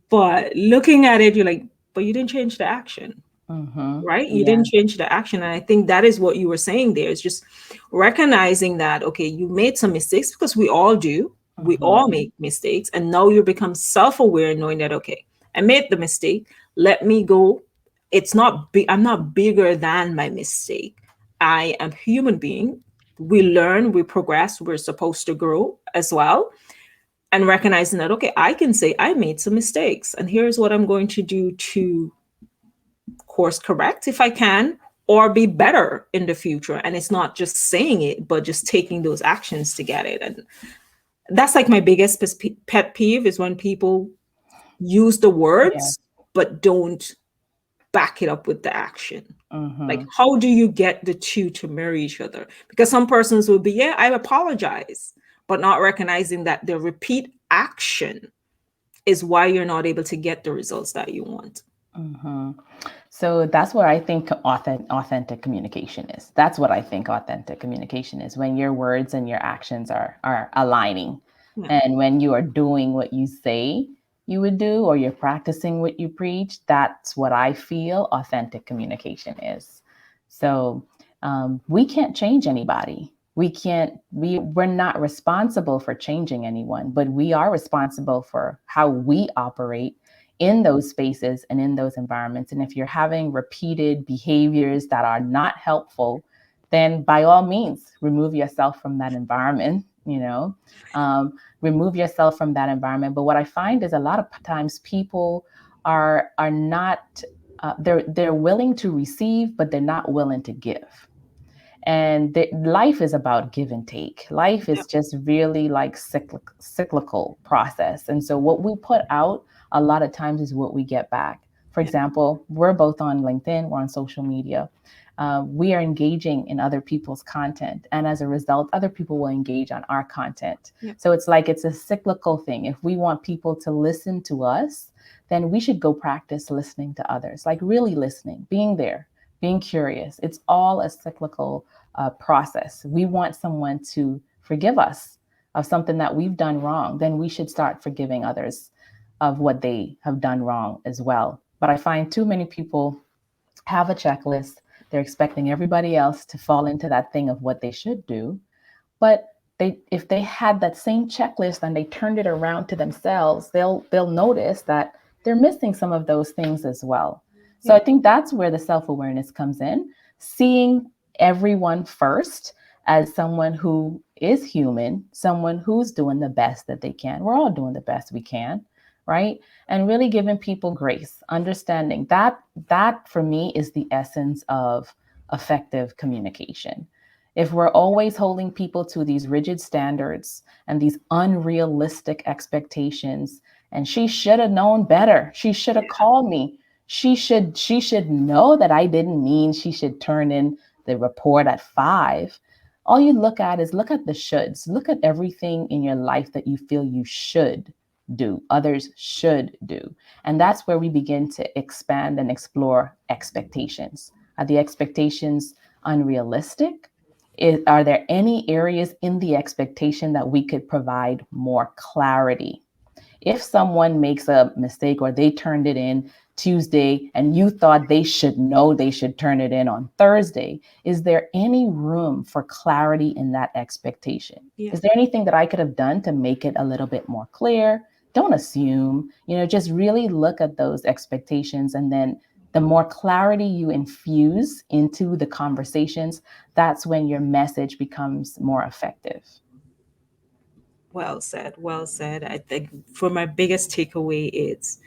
But looking at it, you're like, but you didn't change the action, Mm-hmm. right? You Yeah. didn't change the action. And I think that is what you were saying there, is just recognizing that, okay, you made some mistakes, because we all do. We all Mm-hmm. make mistakes. And now you become self aware, knowing that, okay, I made the mistake. Let me go. It's not big. I'm not bigger than my mistake. I am a human being. We learn, we progress, we're supposed to grow as well. And recognizing that, okay, I can say I made some mistakes, and here's what I'm going to do to course correct if I can, or be better in the future. And it's not just saying it, but just taking those actions to get it. And that's like my biggest pet peeve, is when people use the Yeah. words but don't back it up with the action. Like, Mm-hmm. how do you get the two to marry each other? Because some persons will be, yeah, I apologize, but not recognizing that the repeat action is why you're not able to get the results that you want. Mm-hmm. So that's where I think authentic communication is. That's what I think authentic communication is, when your words and your actions are aligning. Yeah. And when you are doing what you say you would do, or you're practicing what you preach, that's what I feel authentic communication is. So we can't change anybody. We're not responsible for changing anyone, but we are responsible for how we operate in those spaces and in those environments. And if you're having repeated behaviors that are not helpful, then by all means, remove yourself from that environment, remove yourself from that environment. But what I find is, a lot of times people are not, they're willing to receive, but they're not willing to give. And life is about give and take. Life Yeah. is just really like cyclical process. And so what we put out a lot of times is what we get back. For Yeah. example, we're both on LinkedIn, we're on social media. We are engaging in other people's content. And as a result, other people will engage on our content. Yeah. So it's like it's a cyclical thing. If we want people to listen to us, then we should go practice listening to others, like really listening, being there, being curious. It's all a cyclical process. We want someone to forgive us of something that we've done wrong, then we should start forgiving others of what they have done wrong as well. But I find too many people have a checklist. They're expecting everybody else to fall into that thing of what they should do. But if they had that same checklist and they turned it around to themselves, they'll notice that they're missing some of those things as well. So Yeah. I think that's where the self-awareness comes in, seeing everyone first as someone who is human, someone who's doing the best that they can. We're all doing the best we can, right? And really giving people grace, understanding that for me is the essence of effective communication. If we're always holding people to these rigid standards and these unrealistic expectations, and she should have known better, she should have called me, she should know that I didn't mean she should turn in the report at 5. All you look at the shoulds. Look at everything in your life that you feel you should do, others should do. And that's where we begin to expand and explore expectations. Are the expectations unrealistic? Are there any areas in the expectation that we could provide more clarity? If someone makes a mistake or they turned it in Tuesday and you thought they should know they should turn it in on Thursday, is there any room for clarity in that expectation? Yeah. Is there anything that I could have done to make it a little bit more clear? Don't assume, just really look at those expectations. And then the more clarity you infuse into the conversations, that's when your message becomes more effective. Well said. Well said. I think for my biggest takeaway, it's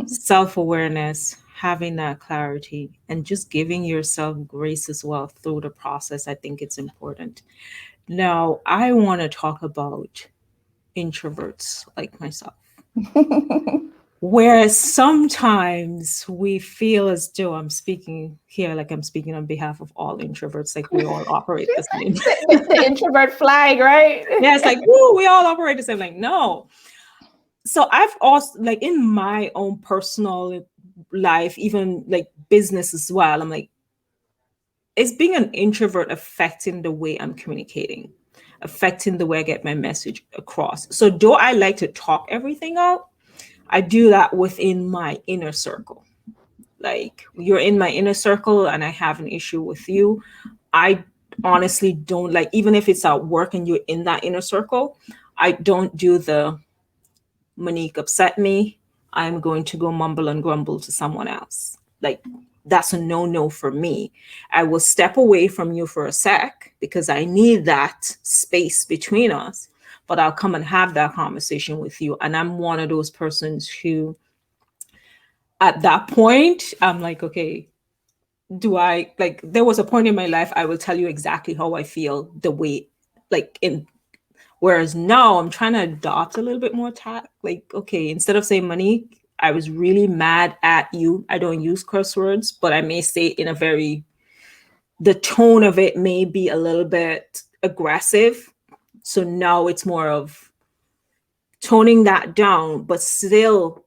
self awareness, having that clarity, and just giving yourself grace as well through the process. I think it's important. Now, I want to talk about introverts like myself. Whereas sometimes we feel as though I'm speaking here, like I'm speaking on behalf of all introverts, like we all operate the same. The introvert flag, right? Yeah, it's like, woo, we all operate the same. Like, no. So I've also, like, in my own personal life, even like business as well, I'm like, is being an introvert affecting the way I'm communicating, affecting the way I get my message across? So, do I like to talk everything out? I do that within my inner circle. Like, you're in my inner circle and I have an issue with you. I honestly don't, like, even if it's at work and you're in that inner circle, I don't do the Monique upset me, I'm going to go mumble and grumble to someone else. Like, that's a no no for me. I will step away from you for a sec because I need that space between us, but I'll come and have that conversation with you. And I'm one of those persons who, at that point, I'm like, okay, do I, like, there was a point in my life I will tell you exactly how I feel, the way, like, in, whereas now I'm trying to adopt a little bit more tact. Like, okay, instead of saying money, I was really mad at you. I don't use curse words, but I may say it in a very, the tone of it may be a little bit aggressive. So now it's more of toning that down, but still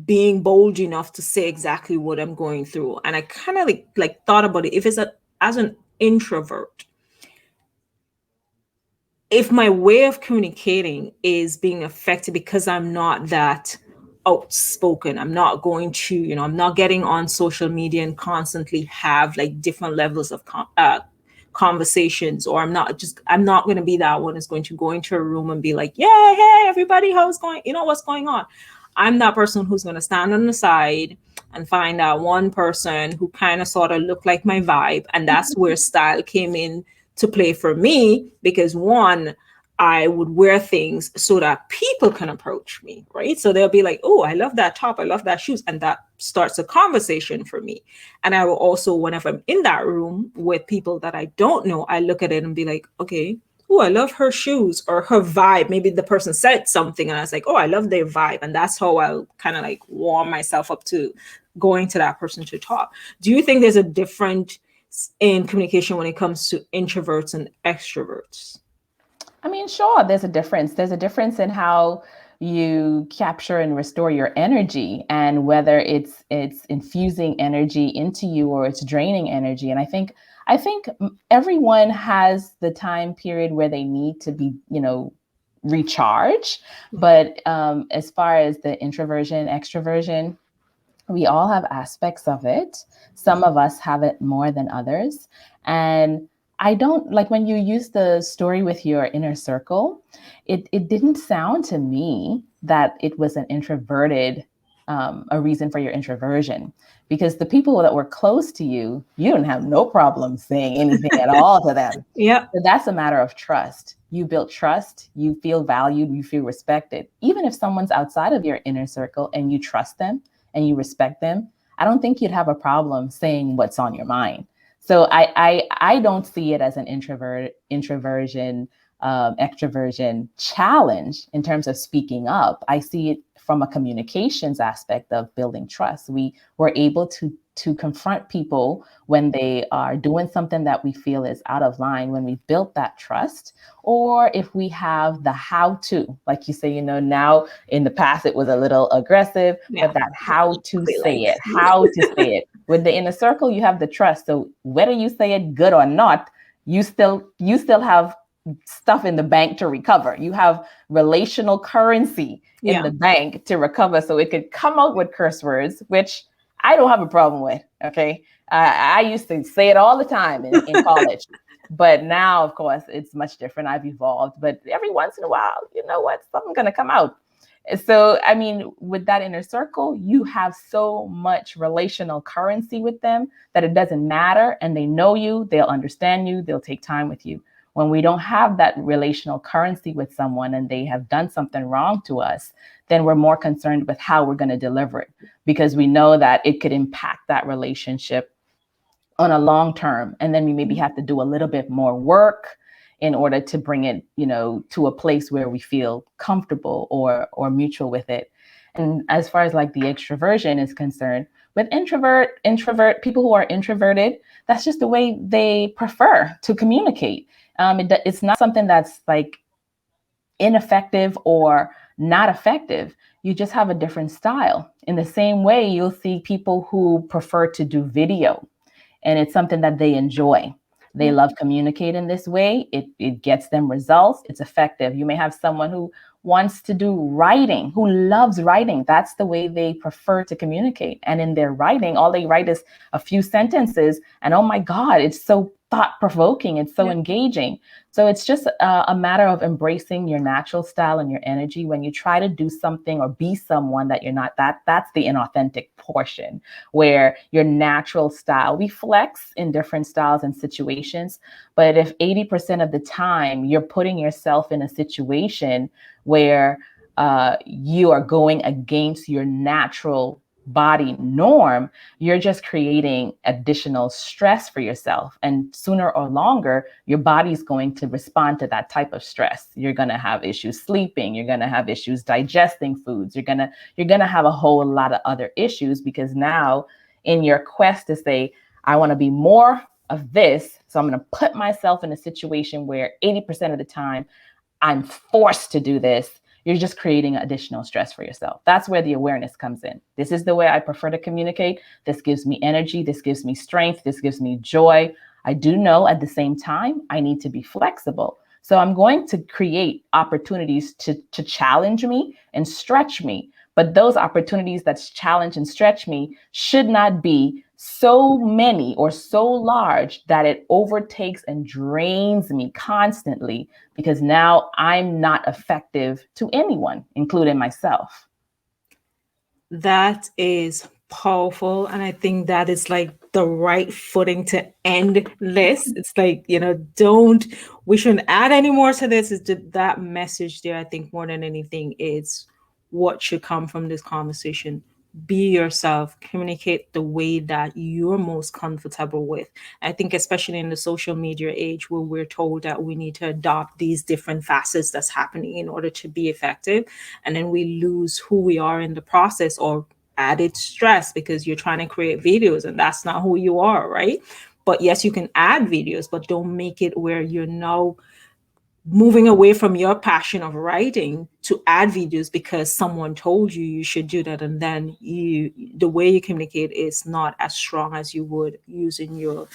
being bold enough to say exactly what I'm going through. And I kind of like thought about it. If it's a, as an introvert, if my way of communicating is being affected because I'm not that outspoken, I'm not going to, I'm not getting on social media and constantly have like different levels of conversations, or I'm not going to be that one who's going to go into a room and be like, yeah, hey, everybody, how's going, what's going on. I'm that person who's going to stand on the side and find out one person who kind of sort of looked like my vibe. And that's where style came in to play for me, because one, I would wear things so that people can approach me, right? So they'll be like, oh, I love that top, I love that shoes. And that starts a conversation for me. And I will also, whenever I'm in that room with people that I don't know, I look at it and be like, okay, oh, I love her shoes or her vibe. Maybe the person said something and I was like, oh, I love their vibe. And that's how I'll kind of like warm myself up to going to that person to talk. Do you think there's a difference in communication when it comes to introverts and extroverts? I mean, sure, there's a difference. There's a difference in how you capture and restore your energy, and whether it's infusing energy into you or it's draining energy. And I think everyone has the time period where they need to be, recharge. But as far as the introversion, extroversion, we all have aspects of it. Some of us have it more than others. And I don't like when you use the story with your inner circle, it didn't sound to me that it was an introverted, a reason for your introversion, because the people that were close to you, you don't have no problem saying anything at all to them. Yeah. So that's a matter of trust. You built trust, you feel valued, you feel respected. Even if someone's outside of your inner circle and you trust them and you respect them, I don't think you'd have a problem saying what's on your mind. So I don't see it as an introversion, extroversion challenge in terms of speaking up. I see it from a communications aspect of building trust. We were able to confront people when they are doing something that we feel is out of line, when we've built that trust, or if we have the how to, like you say, now in the past it was a little aggressive, Yeah. but that how to say it, how to say it. With the inner circle, you have the trust. So whether you say it good or not, you still have stuff in the bank to recover. You have relational currency in the bank to recover. So it could come out with curse words, which I don't have a problem with. Okay. I used to say it all the time in college, but now, of course, it's much different. I've evolved, but every once in a while, you know what? Something's going to come out. So, I mean, with that inner circle, you have so much relational currency with them that it doesn't matter. And they know you, they'll understand you, they'll take time with you. When we don't have that relational currency with someone and they have done something wrong to us, then we're more concerned with how we're going to deliver it, because we know that it could impact that relationship on a long term. And then we maybe have to do a little bit more work in order to bring it, to a place where we feel comfortable or mutual with it. And as far as like the extroversion is concerned, with introvert people who are introverted, that's just the way they prefer to communicate. It's not something that's like ineffective or not effective. You just have a different style. In the same way, you'll see people who prefer to do video, and it's something that they enjoy. They love communicating this way. It gets them results. It's effective. You may have someone who wants to do writing, who loves writing. That's the way they prefer to communicate. And in their writing, all they write is a few sentences. And oh my God, it's so thought-provoking. It's so engaging. So it's just a matter of embracing your natural style and your energy. When you try to do something or be someone that you're not, that's the inauthentic portion, where your natural style, we flex in different styles and situations. But if 80% of the time you're putting yourself in a situation where you are going against your natural body norm, you're just creating additional stress for yourself. And sooner or longer, your body's going to respond to that type of stress. You're going to have issues sleeping. You're going to have issues digesting foods. You're going to have a whole lot of other issues, because now in your quest to say, I want to be more of this, so I'm going to put myself in a situation where 80% of the time I'm forced to do this, you're just creating additional stress for yourself. That's where the awareness comes in. This is the way I prefer to communicate. This gives me energy. This gives me strength. This gives me joy. I do know at the same time, I need to be flexible. So I'm going to create opportunities to challenge me and stretch me. But those opportunities that challenge and stretch me should not be so many or so large that it overtakes and drains me constantly, because now I'm not effective to anyone, including myself. That is powerful. And I think that is like the right footing to end this. It's like, we shouldn't add any more to this. It's just that message there. I think more than anything is what should come from this conversation. Be yourself, communicate the way that you're most comfortable with. I think, especially in the social media age where we're told that we need to adopt these different facets that's happening in order to be effective, and then we lose who we are in the process, or added stress because you're trying to create videos and that's not who you are, right? But yes, you can add videos, but don't make it where you're now moving away from your passion of writing to add videos because someone told you you should do that, and then the way you communicate is not as strong as you would using your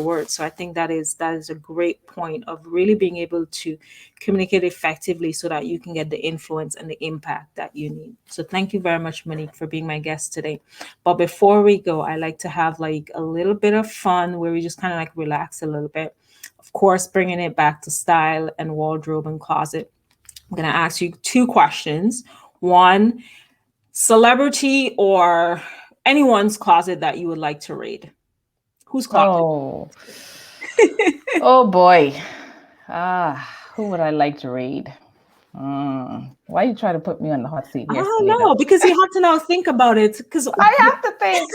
words. So I think that is a great point of really being able to communicate effectively so that you can get the influence and the impact that you need. So thank you very much, Monique, for being my guest today. But before we go, I like to have like a little bit of fun where we just kind of like relax a little bit. Of course, bringing it back to style and wardrobe and closet. I'm going to ask you two questions. One, celebrity or anyone's closet that you would like to raid. Whose closet? Oh, oh boy. Who would I like to read? Why you try to put me on the hot seat I here, don't Solita? know, because you have to now think about it. Because I have to think.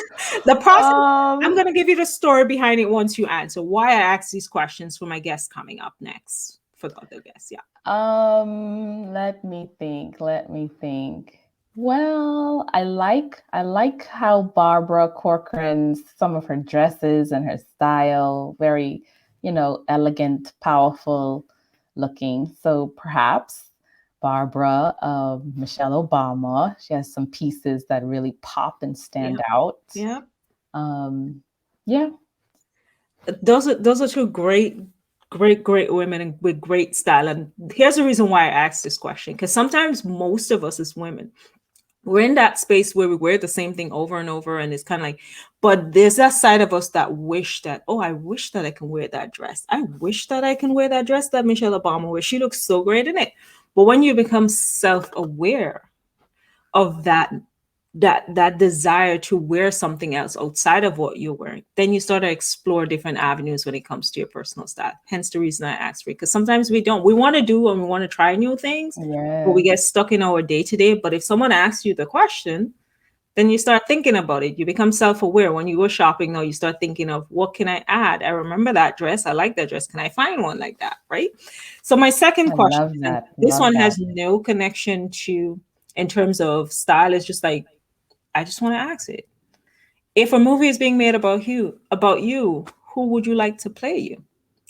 the process, I'm going to give you the story behind it once you answer why I ask these questions for my guests coming up next. For the other guests, yeah. Let me think. Well, I like how Barbara Corcoran's, some of her dresses and her style, very, elegant, powerful looking. So perhaps Barbara, Michelle Obama, she has some pieces that really pop and stand out. Yeah. Yeah. Those are two great women and with great style. And here's the reason why I asked this question, because sometimes most of us as women, we're in that space where we wear the same thing over and over, and it's kind of like, but there's that side of us that wish that, oh, I wish that I can wear that dress. I wish that I can wear that dress that Michelle Obama wears. She looks so great in it. But when you become self-aware of that desire to wear something else outside of what you're wearing, then you start to explore different avenues when it comes to your personal style. Hence the reason I asked for it, because sometimes we want to do and we want to try new things, but we get stuck in our day-to-day. But if someone asks you the question, then you start thinking about it. You become self-aware. When you go shopping now, you start thinking of, what can I add? I remember that dress. I like that dress. Can I find one like that? Right? So my second I question, love and that. this Love one that. has no connection to, in terms of style, it's just like, I just want to ask it. If a movie is being made about you, who would you like to play you?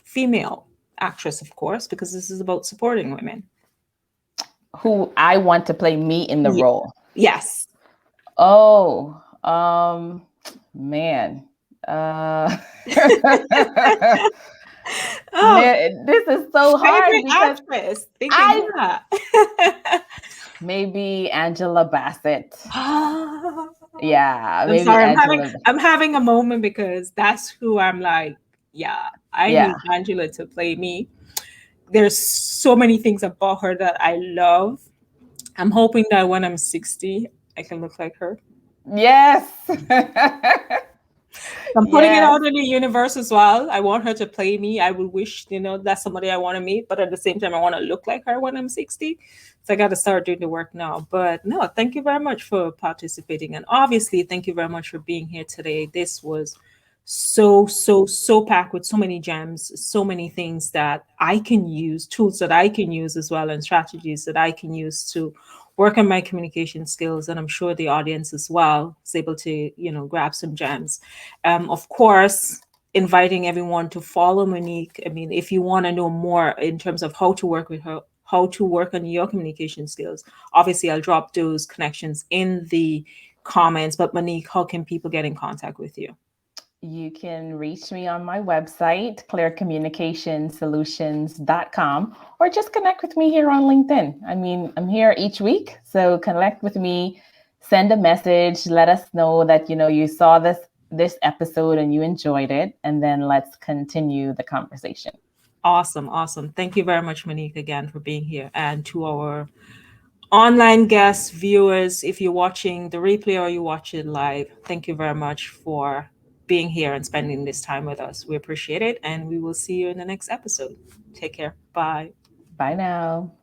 Female actress, of course, because this is about supporting women. Who I want to play me in the role? Yes. Oh, man. Oh, This is so hard favorite because actress. Thinking I that. maybe Angela Bassett. Ah, Yeah, I'm maybe sorry. Angela. I'm having a moment because that's who I'm like. Yeah, I Yeah. need Angela to play me. There's so many things about her that I love. I'm hoping that when I'm 60, I can look like her. Yes. I'm putting it Yes. out in the universe as well. I want her to play me. I would wish, that's somebody I want to meet, but at the same time, I want to look like her when I'm 60. So I got to start doing the work now. But no, thank you very much for participating. And obviously, thank you very much for being here today. This was so packed with so many gems, so many things that I can use, tools that I can use as well, and strategies that I can use to work on my communication skills. And I'm sure the audience as well is able to, grab some gems. Of course, inviting everyone to follow Monique. I mean, if you want to know more in terms of how to work with her, how to work on your communication skills, obviously I'll drop those connections in the comments. But Monique, how can people get in contact with you? You can reach me on my website, clearcommunicationsolutions.com, or just connect with me here on LinkedIn. I mean, I'm here each week, so connect with me, send a message, let us know that you saw this episode and you enjoyed it, and then let's continue the conversation. Awesome, awesome. Thank you very much, Monique, again for being here. And to our online guests, viewers, if you're watching the replay or you watch it live, thank you very much for being here and spending this time with us. We appreciate it, and we will see you in the next episode. Take care. Bye. Bye now.